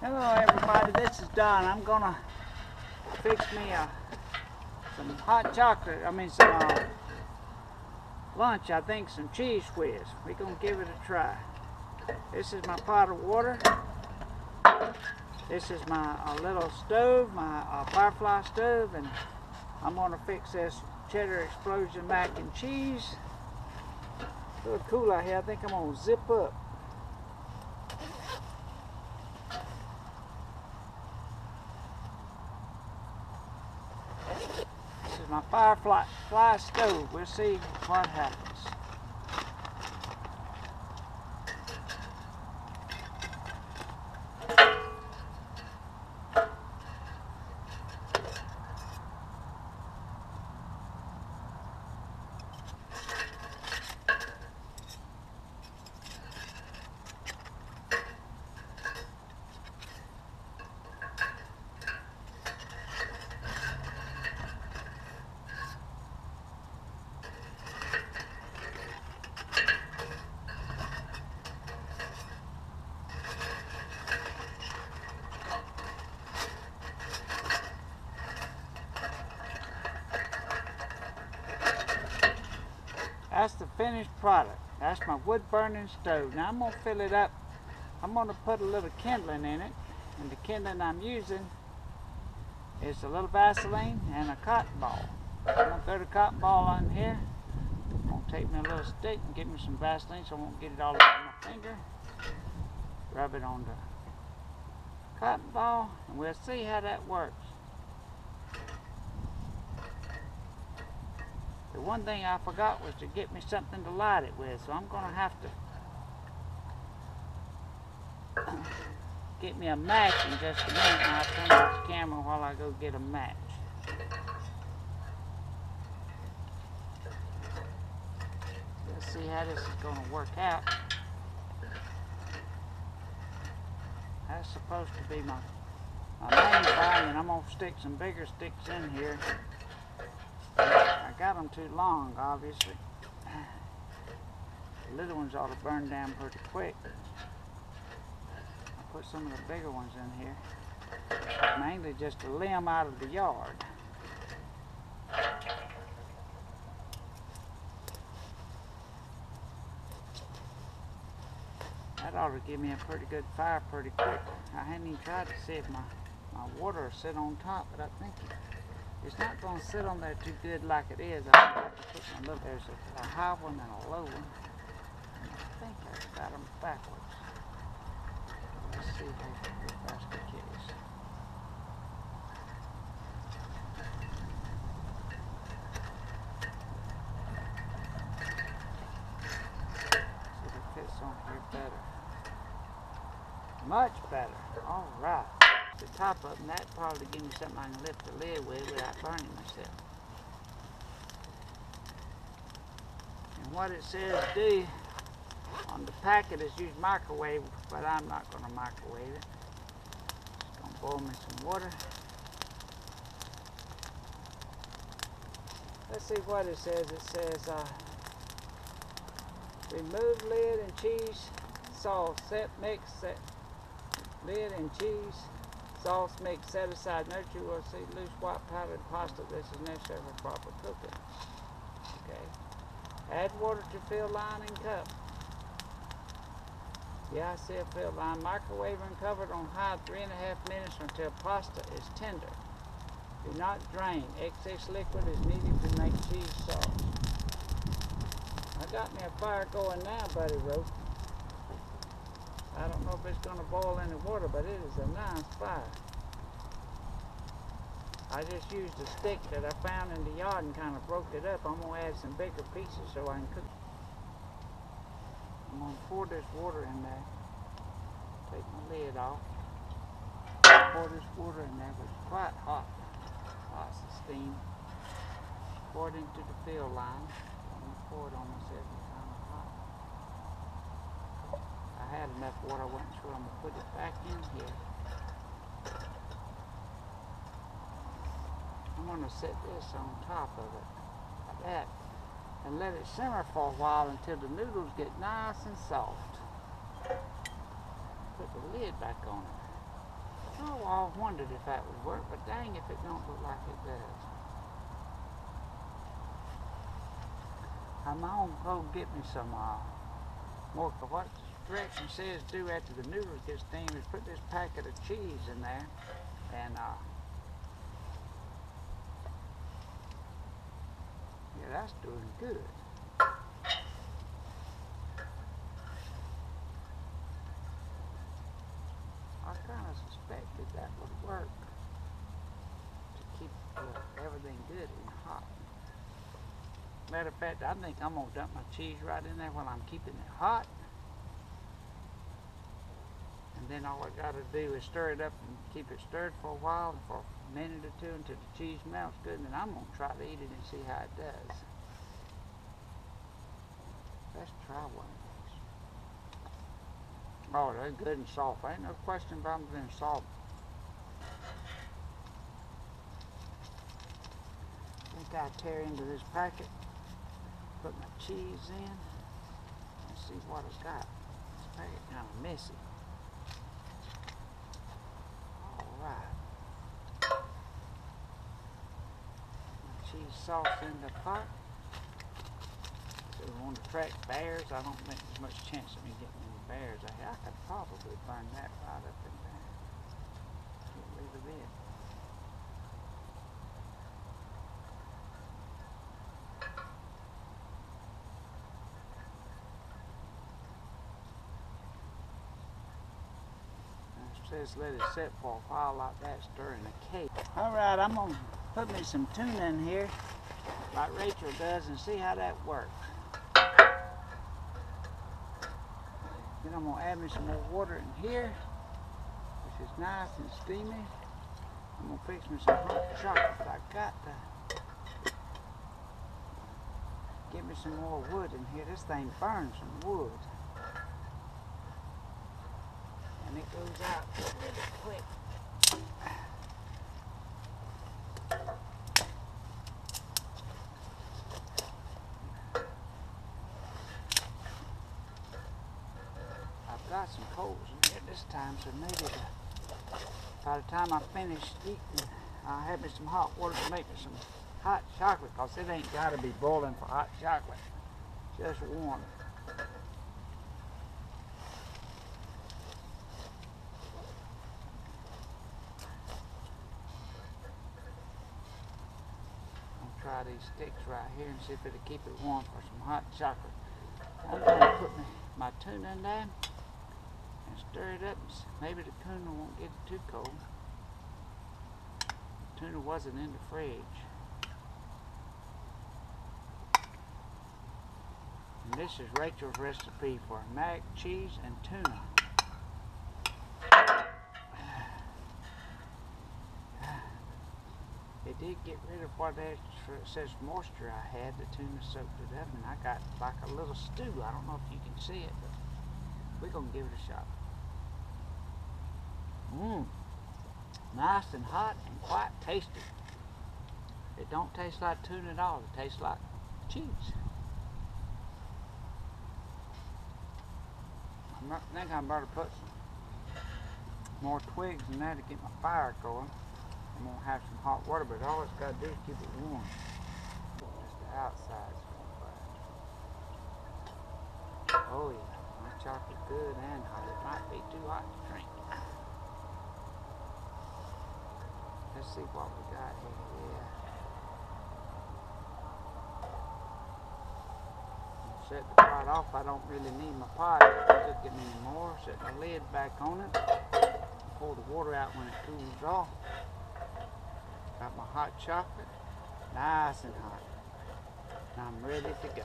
Hello everybody, this is Don. I'm gonna fix me some hot chocolate, some lunch, I think some cheese whiz. We're gonna give it a try. This is my pot of water. This is my little stove, my FireFly stove, and I'm gonna fix this cheddar explosion mac and cheese. It's a little cool out here. I think I'm gonna zip up. This is my FirFly stove. We'll see what happens. That's the finished product. That's my wood burning stove. Now I'm going to fill it up. I'm going to put a little kindling in it. And the kindling I'm using is a little Vaseline and a cotton ball. I'm going to throw the cotton ball on here. I'm going to take me a little stick and get me some Vaseline so I won't get it all over my finger. Rub it on the cotton ball and we'll see how that works. The one thing I forgot was to get me something to light it with, so I'm going to have to get me a match in just a minute, and I'll turn off the camera while I go get a match. Let's see how this is going to work out. That's supposed to be my main fire, and I'm going to stick some bigger sticks in here. I got them too long, obviously. The little ones ought to burn down pretty quick. I'll put some of the bigger ones in here. Mainly just a limb out of the yard. That ought to give me a pretty good fire pretty quick. I hadn't even tried to see if my water will sit on top, but I think it's not going to sit on there too good like it is. I have to put my little, there's a high one and a low one. I think I've got them backwards. Let's see if that's the case. See if it fits on here better. Much better. All right. The top of them, that probably give me something I can lift the lid with without burning myself. And what it says do on the packet is use microwave, but I'm not going to microwave it. Just going to boil me some water. Let's see what it says. It says remove lid and cheese sauce, set lid and cheese sauce mix, set aside. Note you will see loose white powdered pasta. This is necessary for proper cooking. Okay. Add water to fill line and cup. Yeah, I see a fill line. Microwave and covered on high 3.5 minutes until pasta is tender. Do not drain. Excess liquid is needed to make cheese sauce. I got me a fire going now, Buddy wrote. I don't know if it's going to boil any water, but it is a nice fire. I just used a stick that I found in the yard and kind of broke it up. I'm going to add some bigger pieces so I can cook. I'm going to pour this water in there. Take my lid off. Pour this water in there. It's quite hot. Lots of steam. Pour it into the fill line. I'm going to pour it on myself. I had enough water, I wasn't sure. I'm going to put it back in here. I'm going to set this on top of it, like that, and let it simmer for a while until the noodles get nice and soft. Put the lid back on it. I wondered if that would work, but dang if it don't look like it does. I'm gonna go get me some more. What the direction says do after the noodles get steamed is put this packet of cheese in there, and yeah, that's doing good. I kind of suspected that would work to keep everything good and hot. Matter of fact, I think I'm gonna dump my cheese right in there while I'm keeping it hot. And then all I gotta do is stir it up and keep it stirred for a while, for a minute or two until the cheese melts good, and then I'm gonna try to eat it and see how it does. Let's try one of these. Oh, they're good and soft. Ain't no question about them being soft. I think I'll tear into this packet, put my cheese in, and see what it's got. This packet kind of messy. Alright. My cheese sauce in the pot. So we want to attract bears. I don't think there's much chance of me getting any bears. I could probably burn that right up in there. Get rid of it. Just let it sit for a while like that, stirring the cake. Alright, I'm going to put me some tuna in here, like Rachel does, and see how that works. Then I'm going to add me some more water in here, which is nice and steamy. I'm going to fix me some hot chocolate, but I got to get me some more wood in here. This thing burns some wood. And it goes out really quick. I've got some coals in here this time, so maybe by the time I finish eating, I'll have me some hot water to make me some hot chocolate, because it ain't got to be boiling for hot chocolate, just warm. Try these sticks right here and see if it'll keep it warm for some hot chocolate. I'm going to put my tuna in there and stir it up. Maybe the tuna won't get it too cold. The tuna wasn't in the fridge. And this is Rachel's recipe for mac, cheese, and tuna. It did get rid of what excess moisture I had. The tuna soaked it up, and I got like a little stew. I don't know if you can see it, but we're going to give it a shot. Nice and hot and quite tasty. It don't taste like tuna at all. It tastes like cheese. I think I'm about to put some more twigs in there to get my fire going. I'm going to have some hot water, but all it's got to do is keep it warm. Just the outside's going to burn. Oh yeah, my chocolate's good and hot. It might be too hot to drink. Let's see what we got here. Yeah. Set the pot off. I don't really need my pot cooking anymore. Set the lid back on it. Pour the water out when it cools off. Got my hot chocolate, nice and hot. I'm ready to go.